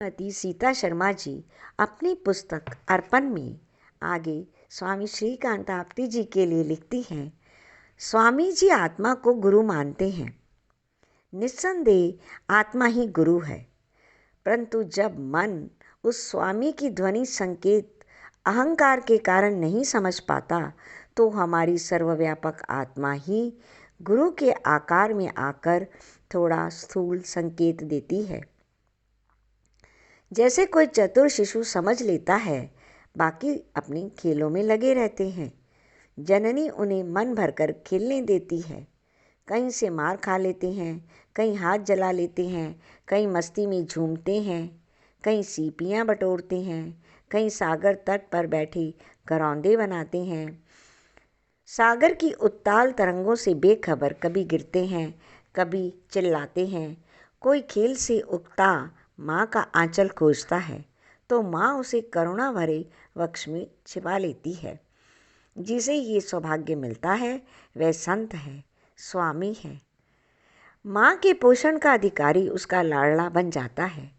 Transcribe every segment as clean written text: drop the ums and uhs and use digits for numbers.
श्रीमती सीता शर्मा जी अपनी पुस्तक अर्पण में आगे स्वामी श्रीकांत आपटी जी के लिए लिखती हैं। स्वामी जी आत्मा को गुरु मानते हैं। निस्संदेह आत्मा ही गुरु है, परंतु जब मन उस स्वामी की ध्वनि संकेत अहंकार के कारण नहीं समझ पाता तो हमारी सर्वव्यापक आत्मा ही गुरु के आकार में आकर थोड़ा स्थूल संकेत देती है। जैसे कोई चतुर शिशु समझ लेता है, बाकी अपने खेलों में लगे रहते हैं। जननी उन्हें मन भरकर खेलने देती है। कहीं से मार खा लेते हैं, कहीं हाथ जला लेते हैं, कहीं मस्ती में झूमते हैं, कहीं सीपियाँ बटोरते हैं, कहीं सागर तट पर बैठे घरौंदे बनाते हैं। सागर की उत्ताल तरंगों से बेखबर कभी गिरते हैं, कभी चिल्लाते हैं। कोई खेल से उकता माँ का आंचल खोजता है तो माँ उसे करुणा भरे वक्ष में छिपा लेती है। जिसे ये सौभाग्य मिलता है वह संत है, स्वामी है। माँ के पोषण का अधिकारी उसका लाडला बन जाता है।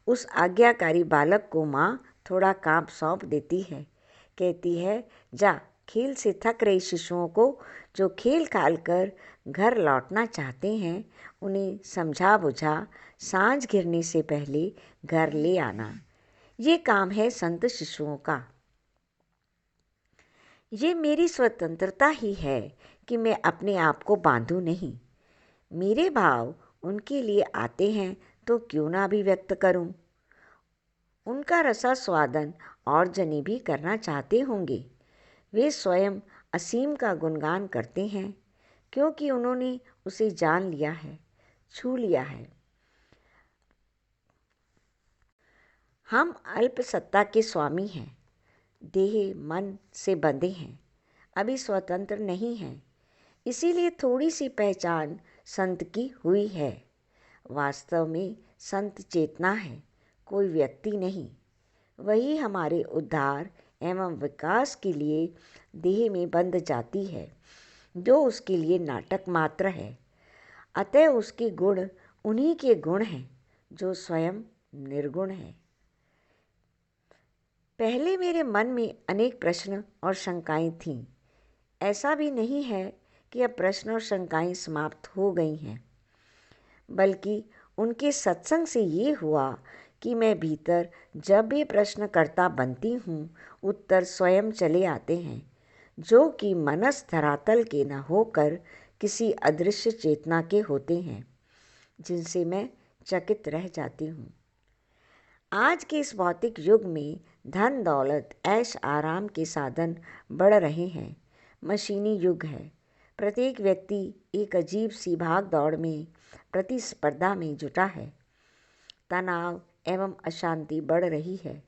उस आज्ञाकारी बालक को माँ थोड़ा काम सौंप देती है। कहती है, जा खेल से थक रहे शिशुओं को जो खेल खाल कर घर लौटना चाहते हैं उन्हें समझा बुझा सांझ घिरने से पहले घर ले आना। ये काम है संत शिशुओं का। ये मेरी स्वतंत्रता ही है कि मैं अपने आप को बांधूं नहीं। मेरे भाव उनके लिए आते हैं तो क्यों ना अभिव्यक्त करूं। उनका रसास्वादन और जने भी करना चाहते होंगे। वे स्वयं असीम का गुणगान करते हैं क्योंकि उन्होंने उसे जान लिया है, छू लिया है। हम अल्प सत्ता के स्वामी हैं, देह मन से बंधे हैं, अभी स्वतंत्र नहीं हैं। इसीलिए थोड़ी सी पहचान संत की हुई है। वास्तव में संत चेतना है, कोई व्यक्ति नहीं। वही हमारे उद्धार एवं विकास के लिए देह में बंध जाती है, जो उसके लिए नाटक मात्र है। अतः उसके गुण उन्हीं के गुण हैं जो स्वयं निर्गुण हैं। पहले मेरे मन में अनेक प्रश्न और शंकाएं थीं। ऐसा भी नहीं है कि अब प्रश्न और शंकाएं समाप्त हो गई हैं, बल्कि उनके सत्संग से ये हुआ कि मैं भीतर जब भी प्रश्नकर्ता बनती हूँ, उत्तर स्वयं चले आते हैं, जो कि मनस धरातल के न होकर किसी अदृश्य चेतना के होते हैं, जिनसे मैं चकित रह जाती हूँ। आज के इस भौतिक युग में धन दौलत ऐश आराम के साधन बढ़ रहे हैं। मशीनी युग है। प्रत्येक व्यक्ति एक अजीब सी भाग दौड़ में प्रतिस्पर्धा में जुटा है। तनाव एवं अशांति बढ़ रही है।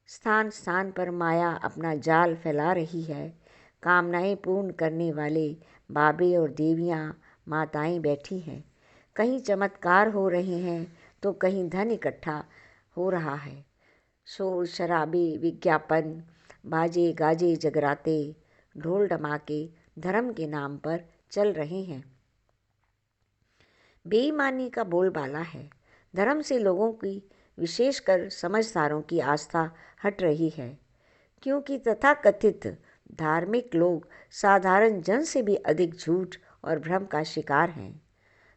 स्थान स्थान पर माया अपना जाल फैला रही है। कामनाएं पूर्ण करने वाले बाबे और देवियाँ माताएं बैठी हैं। कहीं चमत्कार हो रहे हैं तो कहीं धन इकट्ठा हो रहा है। शोर शराबे विज्ञापन बाजे गाजे जगराते ढोल धमाके धर्म के नाम पर चल रहे हैं। बेईमानी का बोलबाला है। धर्म से लोगों की, विशेषकर समझदारों की आस्था हट रही है, क्योंकि तथाकथित धार्मिक लोग साधारण जन से भी अधिक झूठ और भ्रम का शिकार हैं।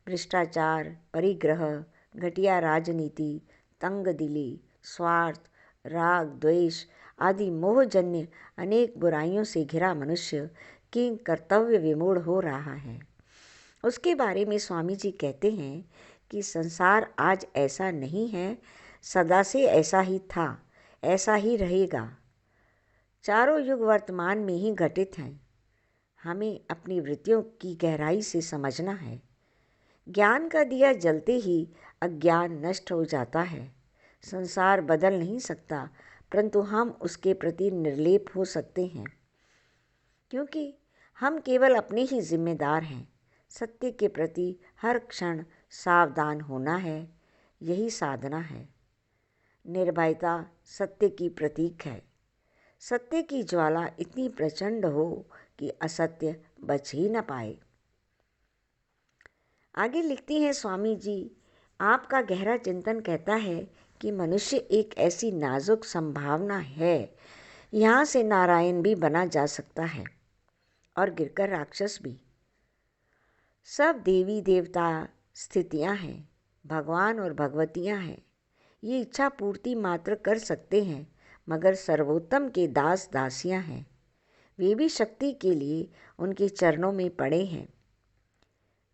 भ्रष्टाचार, परिग्रह, घटिया राजनीति, तंगदिली, स्वार्थ, राग द्वेष आदि मोहजन्य अनेक बुराइयों से घिरा मनुष्य किंग कर्तव्य विमूढ़ हो रहा है। उसके बारे में स्वामी जी कहते हैं कि संसार आज ऐसा नहीं है, सदा से ऐसा ही था, ऐसा ही रहेगा। चारों युग वर्तमान में ही घटित हैं। हमें अपनी वृत्तियों की गहराई से समझना है। ज्ञान का दिया जलते ही अज्ञान नष्ट हो जाता है। संसार बदल नहीं सकता, परंतु हम उसके प्रति निर्लेप हो सकते हैं, क्योंकि हम केवल अपने ही जिम्मेदार हैं। सत्य के प्रति हर क्षण सावधान होना है, यही साधना है। निर्भयता सत्य की प्रतीक है। सत्य की ज्वाला इतनी प्रचंड हो कि असत्य बच ही न पाए। आगे लिखती हैं स्वामी जी, आपका गहरा चिंतन कहता है कि मनुष्य एक ऐसी नाजुक संभावना है, यहाँ से नारायण भी बना जा सकता है और गिरकर राक्षस भी। सब देवी देवता स्थितियाँ हैं, भगवान और भगवतियाँ हैं। ये इच्छा पूर्ति मात्र कर सकते हैं, मगर सर्वोत्तम के दास दासियाँ हैं। वे भी शक्ति के लिए उनके चरणों में पड़े हैं।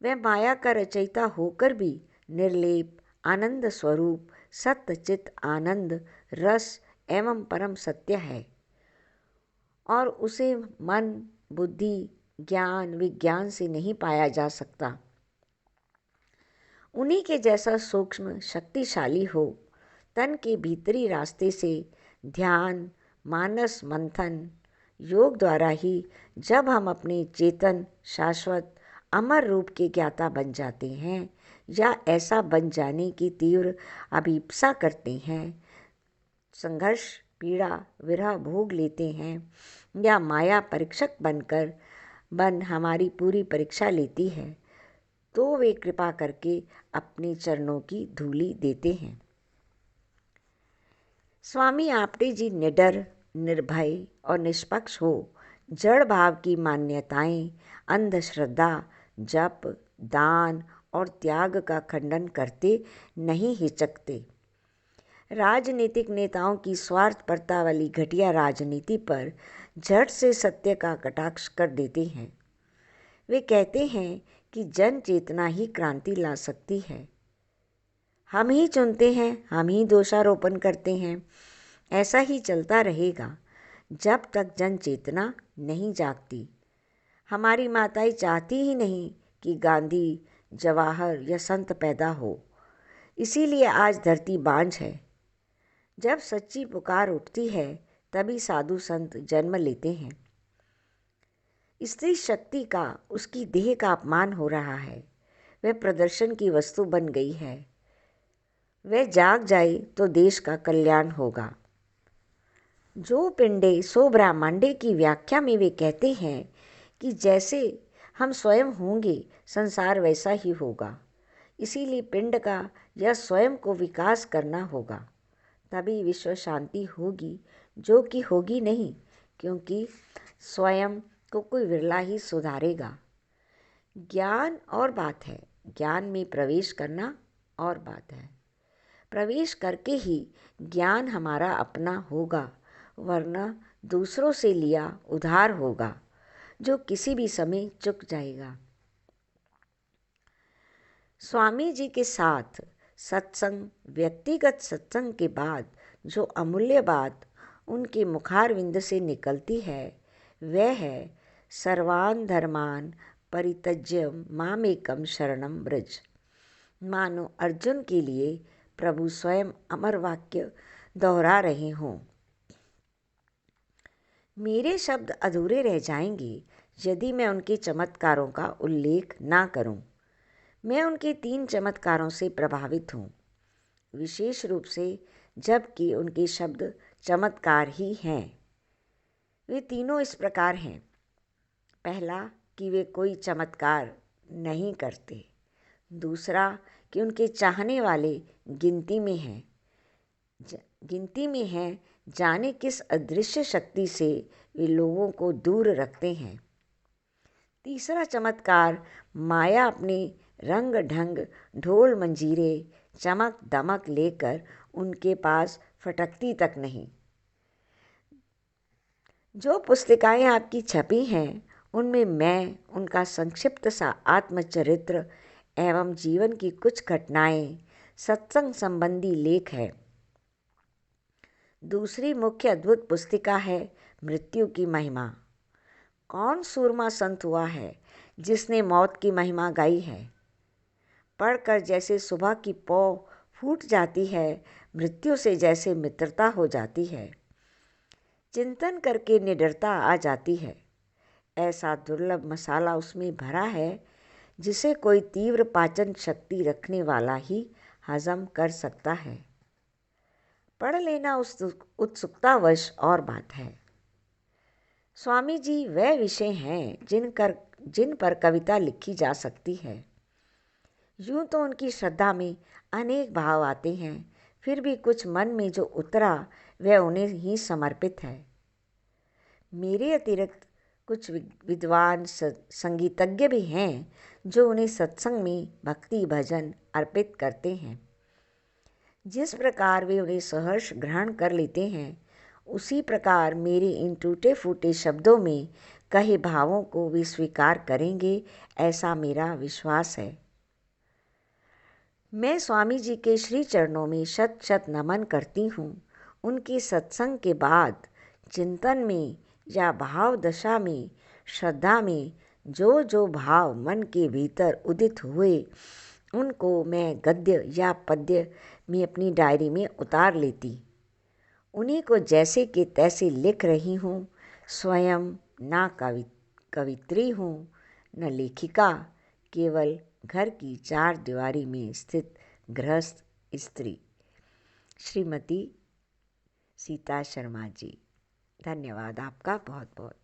वह माया का रचयिता होकर भी निर्लेप आनंद स्वरूप सत्य चित आनंद रस एवं परम सत्य है और उसे मन बुद्धि ज्ञान विज्ञान से नहीं पाया जा सकता। उन्हीं के जैसा सूक्ष्म शक्तिशाली हो तन के भीतरी रास्ते से ध्यान मानस मंथन योग द्वारा ही जब हम अपने चेतन शाश्वत अमर रूप के ज्ञाता बन जाते हैं या ऐसा बन जाने की तीव्र अभिप्सा करते हैं, संघर्ष पीड़ा विरह भोग लेते हैं या माया परीक्षक बन हमारी पूरी परीक्षा लेती है, तो वे कृपा करके अपने चरणों की धूलि देते हैं। स्वामी आपटे जी निडर निर्भय और निष्पक्ष हो जड़ भाव की मान्यताएं अंधश्रद्धा जप दान और त्याग का खंडन करते नहीं हिचकते। राजनीतिक नेताओं की स्वार्थपरता वाली घटिया राजनीति पर झट से सत्य का कटाक्ष कर देते हैं। वे कहते हैं कि जन चेतना ही क्रांति ला सकती है। हम ही चुनते हैं, हम ही दोषारोपण करते हैं। ऐसा ही चलता रहेगा जब तक जन चेतना नहीं जागती। हमारी माताएं चाहती ही नहीं कि गांधी जवाहर या संत पैदा हो, इसीलिए आज धरती बांझ है। जब सच्ची पुकार उठती है तभी साधु संत जन्म लेते हैं। स्त्री शक्ति का उसकी देह का अपमान हो रहा है, वह प्रदर्शन की वस्तु बन गई है। वह जाग जाए तो देश का कल्याण होगा। जो पिंडे सो ब्रह्मांडे की व्याख्या में वे कहते हैं कि जैसे हम स्वयं होंगे संसार वैसा ही होगा। इसीलिए पिंड का या स्वयं को विकास करना होगा, तभी विश्व शांति होगी, जो कि होगी नहीं, क्योंकि स्वयं को कोई विरला ही सुधारेगा। ज्ञान और बात है, ज्ञान में प्रवेश करना और बात है। प्रवेश करके ही ज्ञान हमारा अपना होगा, वरना दूसरों से लिया उधार होगा, जो किसी भी समय चुक जाएगा। स्वामी जी के साथ सत्संग, व्यक्तिगत सत्संग के बाद जो अमूल्य बात उनके मुखारविंद से निकलती है, वह है सर्वान धर्मान परित्यज्य मामेकम शरणम व्रज। मानो अर्जुन के लिए प्रभु स्वयं अमर वाक्य दोहरा रहे हों। मेरे शब्द अधूरे रह जाएंगे यदि मैं उनके चमत्कारों का उल्लेख ना करूं। मैं उनके 3 चमत्कारों से प्रभावित हूँ, विशेष रूप से जबकि उनके शब्द चमत्कार ही हैं। वे तीनों इस प्रकार हैं। पहला कि वे कोई चमत्कार नहीं करते। दूसरा कि उनके चाहने वाले गिनती में हैं, जाने किस अदृश्य शक्ति से वे लोगों को दूर रखते हैं। तीसरा चमत्कार माया अपने रंग ढंग ढोल मंजीरे चमक दमक लेकर उनके पास फटकती तक नहीं। जो पुस्तिकाएं आपकी छपी हैं उनमें मैं उनका संक्षिप्त सा आत्मचरित्र एवं जीवन की कुछ घटनाएं सत्संग संबंधी लेख है। दूसरी मुख्य अद्भुत पुस्तिका है मृत्यु की महिमा। कौन सूरमा संत हुआ है जिसने मौत की महिमा गाई है? पढ़कर जैसे सुबह की पौ फूट जाती है, मृत्यु से जैसे मित्रता हो जाती है, चिंतन करके निडरता आ जाती है। ऐसा दुर्लभ मसाला उसमें भरा है जिसे कोई तीव्र पाचन शक्ति रखने वाला ही हजम कर सकता है। पढ़ लेना उस उत्सुकतावश और बात है। स्वामी जी वह विषय हैं जिन पर कविता लिखी जा सकती है। यूं तो उनकी श्रद्धा में अनेक भाव आते हैं, फिर भी कुछ मन में जो उतरा वह उन्हें ही समर्पित है। मेरे अतिरिक्त कुछ विद्वान संगीतज्ञ भी हैं जो उन्हें सत्संग में भक्ति भजन अर्पित करते हैं। जिस प्रकार वे उन्हें सहर्ष ग्रहण कर लेते हैं, उसी प्रकार मेरे इन टूटे फूटे शब्दों में कहे भावों को वे स्वीकार करेंगे, ऐसा मेरा विश्वास है। मैं स्वामी जी के श्री चरणों में शत शत नमन करती हूँ। उनके सत्संग के बाद चिंतन में या भाव दशा में, श्रद्धा में जो जो भाव मन के भीतर उदित हुए, उनको मैं गद्य या पद्य में अपनी डायरी में उतार लेती। उन्हीं को जैसे कि तैसे लिख रही हूँ। स्वयं ना कवित्री हूँ, न लेखिका, केवल घर की चार दीवारी में स्थित गृहस्थ स्त्री। श्रीमती सीता शर्मा जी। धन्यवाद आपका बहुत बहुत।